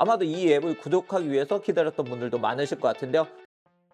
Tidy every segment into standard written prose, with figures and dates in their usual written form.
아마도 이 앱을 구독하기 위해서 기다렸던 분들도 많으실 것 같은데요.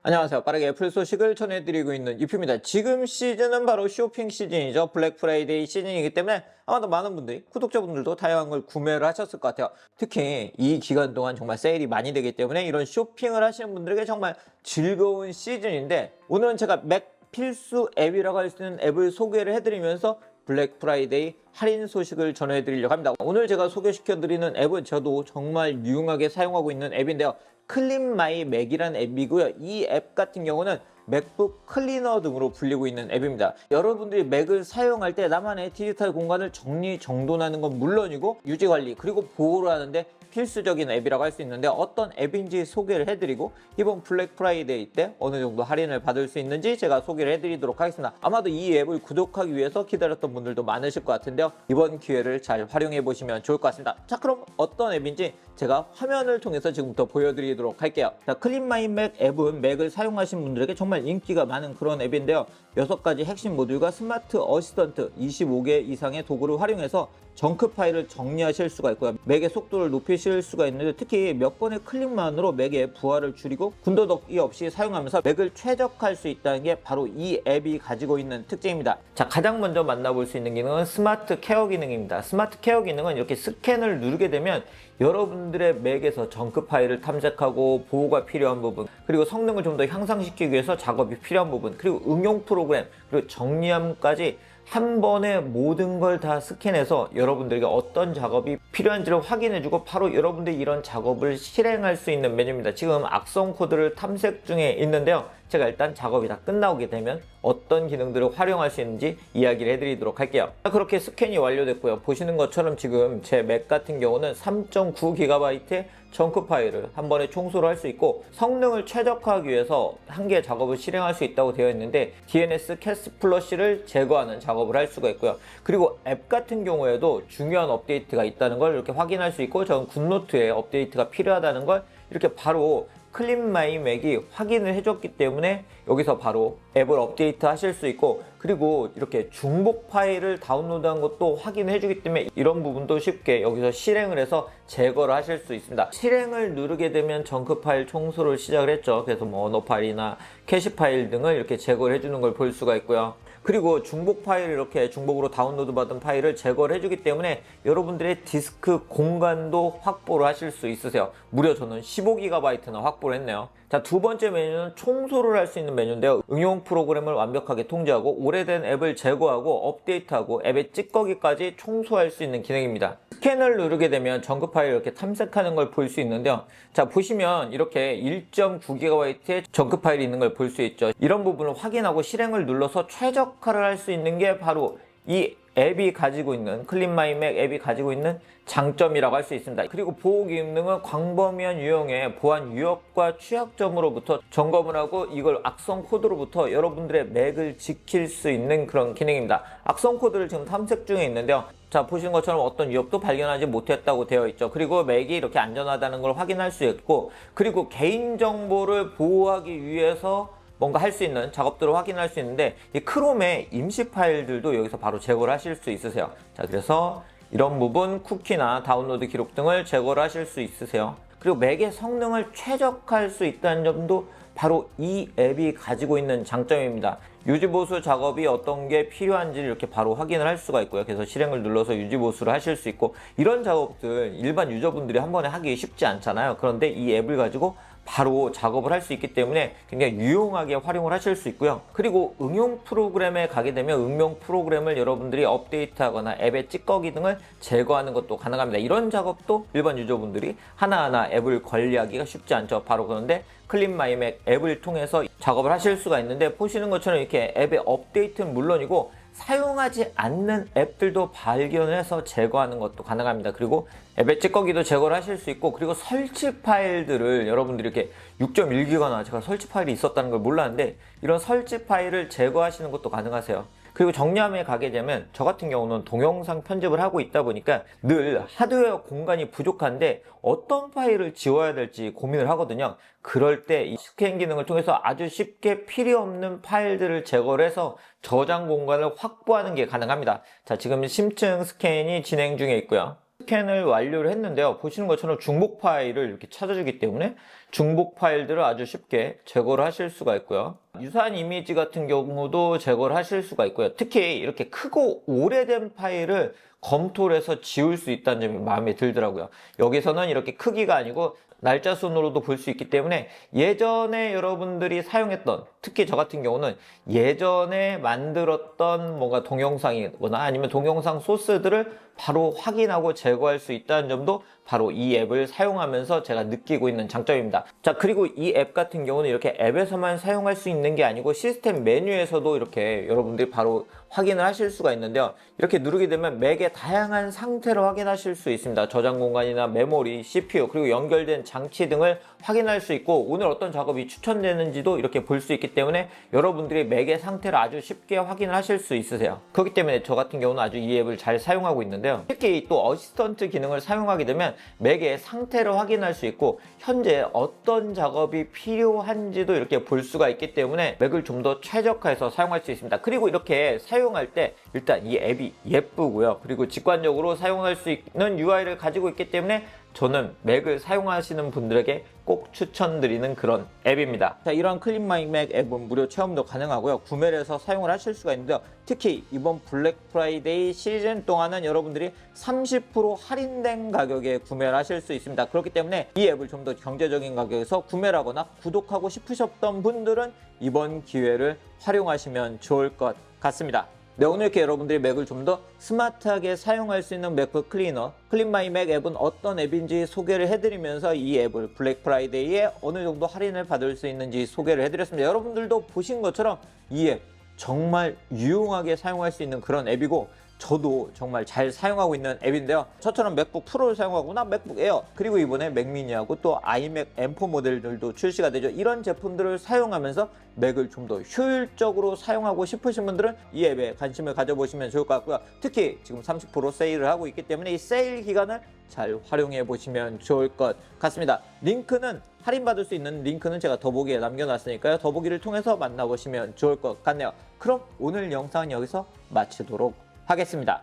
안녕하세요. 빠르게 애플 소식을 전해드리고 있는 유표입니다. 지금 시즌은 바로 쇼핑 시즌이죠. 블랙 프라이데이 시즌이기 때문에 아마도 많은 분들이, 구독자분들도 다양한 걸 구매를 하셨을 것 같아요. 특히 이 기간 동안 정말 세일이 많이 되기 때문에 이런 쇼핑을 하시는 분들에게 정말 즐거운 시즌인데, 오늘은 제가 맥 필수 앱이라고 할 수 있는 앱을 소개를 해드리면서 블랙 프라이데이 할인 소식을 전해드리려고 합니다. 오늘 제가 소개시켜드리는 앱은 저도 정말 유용하게 사용하고 있는 앱인데요. 클린 마이 맥이라는 앱이고요. 이 앱 같은 경우는 맥북 클리너 등으로 불리고 있는 앱입니다. 여러분들이 맥을 사용할 때 나만의 디지털 공간을 정리정돈하는 건 물론이고 유지관리 그리고 보호를 하는데 필수적인 앱이라고 할 수 있는데, 어떤 앱인지 소개를 해드리고 이번 블랙 프라이데이 때 어느 정도 할인을 받을 수 있는지 제가 소개를 해드리도록 하겠습니다. 아마도 이 앱을 구독하기 위해서 기다렸던 분들도 많으실 것 같은데요. 이번 기회를 잘 활용해 보시면 좋을 것 같습니다. 자, 그럼 어떤 앱인지 제가 화면을 통해서 지금부터 보여드리도록 할게요. 자, 클린 마이 맥 앱은 맥을 사용하신 분들에게 정말 인기가 많은 그런 앱인데요. 6가지 핵심 모듈과 스마트 어시스턴트 25개 이상의 도구를 활용해서 정크 파일을 정리하실 수가 있고요. 맥의 속도를 높이실 수가 있는데, 특히 몇 번의 클릭만으로 맥의 부하를 줄이고 군더더기 없이 사용하면서 맥을 최적화할 수 있다는 게 바로 이 앱이 가지고 있는 특징입니다. 자, 가장 먼저 만나볼 수 있는 기능은 스마트 케어 기능입니다. 스마트 케어 기능은 이렇게 스캔을 누르게 되면 여러분들의 맥에서 정크 파일을 탐색하고 보호가 필요한 부분, 그리고 성능을 좀 더 향상시키기 위해서 작업이 필요한 부분, 그리고 응용 프로그램, 그리고 정리함까지 한 번에 모든 걸 다 스캔해서 여러분들에게 어떤 작업이 필요한지를 확인해주고 바로 여러분들이 이런 작업을 실행할 수 있는 메뉴입니다. 지금 악성 코드를 탐색 중에 있는데요. 제가 일단 작업이 다 끝나오게 되면 어떤 기능들을 활용할 수 있는지 이야기를 해드리도록 할게요. 그렇게 스캔이 완료됐고요. 보시는 것처럼 지금 제 맥 같은 경우는 3.9GB의 정크 파일을 한 번에 청소를 할 수 있고, 성능을 최적화하기 위해서 한 개의 작업을 실행할 수 있다고 되어 있는데 DNS 캐스 플러시를 제거하는 작업을 할 수가 있고요. 그리고 앱 같은 경우에도 중요한 업데이트가 있다는 걸 이렇게 확인할 수 있고, 저는 굿노트에 업데이트가 필요하다는 걸 이렇게 바로 클린 마이 맥이 확인을 해줬기 때문에 여기서 바로 앱을 업데이트 하실 수 있고, 그리고 이렇게 중복 파일을 다운로드한 것도 확인해 주기 때문에 이런 부분도 쉽게 여기서 실행을 해서 제거를 하실 수 있습니다. 실행을 누르게 되면 정크 파일 청소를 시작을 했죠. 그래서 뭐 언어 파일이나 캐시 파일 등을 이렇게 제거를 해주는 걸 볼 수가 있고요. 그리고 중복 파일, 이렇게 중복으로 다운로드 받은 파일을 제거를 해주기 때문에 여러분들의 디스크 공간도 확보를 하실 수 있으세요. 무려 저는 15GB나 확보를 했네요. 자, 두 번째 메뉴는 청소를 할 수 있는 메뉴인데요. 응용 프로그램을 완벽하게 통제하고 오래된 앱을 제거하고 업데이트하고 앱의 찌꺼기까지 청소할 수 있는 기능입니다. 스캔을 누르게 되면 정크 파일 이렇게 탐색하는 걸 볼 수 있는데요. 자, 보시면 이렇게 1.9GB의 정크 파일이 있는 걸 볼 수 있죠. 이런 부분을 확인하고 실행을 눌러서 최적화를 할 수 있는 게 바로 이 앱이 가지고 있는, 클린 마이 맥 앱이 가지고 있는 장점이라고 할 수 있습니다. 그리고 보호 기능은 광범위한 유형의 보안 위협과 취약점으로부터 점검을 하고 이걸 악성 코드로부터 여러분들의 맥을 지킬 수 있는 그런 기능입니다. 악성 코드를 지금 탐색 중에 있는데요. 자, 보시는 것처럼 어떤 위협도 발견하지 못했다고 되어 있죠. 그리고 맥이 이렇게 안전하다는 걸 확인할 수 있고, 그리고 개인정보를 보호하기 위해서 뭔가 할 수 있는 작업들을 확인할 수 있는데, 이 크롬의 임시 파일들도 여기서 바로 제거를 하실 수 있으세요. 자, 그래서 이런 부분 쿠키나 다운로드 기록 등을 제거를 하실 수 있으세요. 그리고 맥의 성능을 최적화할 수 있다는 점도 바로 이 앱이 가지고 있는 장점입니다. 유지보수 작업이 어떤 게 필요한지를 이렇게 바로 확인을 할 수가 있고요. 그래서 실행을 눌러서 유지보수를 하실 수 있고, 이런 작업들 일반 유저분들이 한 번에 하기 쉽지 않잖아요. 그런데 이 앱을 가지고 바로 작업을 할 수 있기 때문에 굉장히 유용하게 활용을 하실 수 있고요. 그리고 응용 프로그램에 가게 되면 응용 프로그램을 여러분들이 업데이트하거나 앱의 찌꺼기 등을 제거하는 것도 가능합니다. 이런 작업도 일반 유저분들이 하나하나 앱을 관리하기가 쉽지 않죠. 바로 그런데 클린 마이 맥 앱을 통해서 작업을 하실 수가 있는데, 보시는 것처럼 이렇게 앱의 업데이트는 물론이고 사용하지 않는 앱들도 발견해서 제거하는 것도 가능합니다. 그리고 앱의 찌꺼기도 제거를 하실 수 있고, 그리고 설치 파일들을 여러분들이 이렇게 6.1기가나 제가 설치 파일이 있었다는 걸 몰랐는데 이런 설치 파일을 제거하시는 것도 가능하세요. 그리고 정리함에 가게 되면 저 같은 경우는 동영상 편집을 하고 있다 보니까 늘 하드웨어 공간이 부족한데 어떤 파일을 지워야 될지 고민을 하거든요. 그럴 때 이 스캔 기능을 통해서 아주 쉽게 필요 없는 파일들을 제거를 해서 저장 공간을 확보하는 게 가능합니다. 자, 지금 심층 스캔이 진행 중에 있고요. 스캔을 완료를 했는데요. 보시는 것처럼 중복 파일을 이렇게 찾아주기 때문에 중복 파일들을 아주 쉽게 제거를 하실 수가 있고요. 유사한 이미지 같은 경우도 제거를 하실 수가 있고요. 특히 이렇게 크고 오래된 파일을 검토를 해서 지울 수 있다는 점이 마음에 들더라고요. 여기서는 이렇게 크기가 아니고 날짜 순으로도 볼 수 있기 때문에 예전에 여러분들이 사용했던, 특히 저 같은 경우는 예전에 만들었던 뭔가 동영상이거나 아니면 동영상 소스들을 바로 확인하고 제거할 수 있다는 점도 바로 이 앱을 사용하면서 제가 느끼고 있는 장점입니다. 자, 그리고 이 앱 같은 경우는 이렇게 앱에서만 사용할 수 있는 게 아니고 시스템 메뉴에서도 이렇게 여러분들이 바로 확인을 하실 수가 있는데요. 이렇게 누르게 되면 맥의 다양한 상태를 확인하실 수 있습니다. 저장 공간이나 메모리, CPU, 그리고 연결된 장치 등을 확인할 수 있고, 오늘 어떤 작업이 추천되는지도 이렇게 볼 수 있기 때문에 여러분들이 맥의 상태를 아주 쉽게 확인을 하실 수 있으세요. 그렇기 때문에 저 같은 경우는 아주 이 앱을 잘 사용하고 있는데요. 특히 또 어시스턴트 기능을 사용하게 되면 맥의 상태를 확인할 수 있고 현재 어떤 작업이 필요한지도 이렇게 볼 수가 있기 때문에 맥을 좀 더 최적화해서 사용할 수 있습니다. 그리고 이렇게 사용할 때 일단 이 앱이 예쁘고요. 그리고 직관적으로 사용할 수 있는 UI를 가지고 있기 때문에 저는 맥을 사용하시는 분들에게 꼭 추천드리는 그런 앱입니다. 자, 이런 클린마이맥 앱은 무료 체험도 가능하고요. 구매를 해서 사용을 하실 수가 있는데요. 특히 이번 블랙 프라이데이 시즌 동안은 여러분들이 30% 할인된 가격에 구매를 하실 수 있습니다. 그렇기 때문에 이 앱을 좀 더 경제적인 가격에서 구매를 하거나 구독하고 싶으셨던 분들은 이번 기회를 활용하시면 좋을 것 같습니다. 네, 오늘 이렇게 여러분들이 맥을 좀 더 스마트하게 사용할 수 있는 맥북 클리너, 클린마이맥 앱은 어떤 앱인지 소개를 해드리면서 이 앱을 블랙 프라이데이에 어느 정도 할인을 받을 수 있는지 소개를 해드렸습니다. 여러분들도 보신 것처럼 이 앱 정말 유용하게 사용할 수 있는 그런 앱이고, 저도 정말 잘 사용하고 있는 앱인데요. 저처럼 맥북 프로를 사용하거나 맥북 에어, 그리고 이번에 맥미니하고 또 아이맥 M4 모델들도 출시가 되죠. 이런 제품들을 사용하면서 맥을 좀 더 효율적으로 사용하고 싶으신 분들은 이 앱에 관심을 가져보시면 좋을 것 같고요. 특히 지금 30% 세일을 하고 있기 때문에 이 세일 기간을 잘 활용해 보시면 좋을 것 같습니다. 링크는, 할인받을 수 있는 링크는 제가 더보기에 남겨놨으니까요. 더보기를 통해서 만나보시면 좋을 것 같네요. 그럼 오늘 영상은 여기서 마치도록 하겠습니다.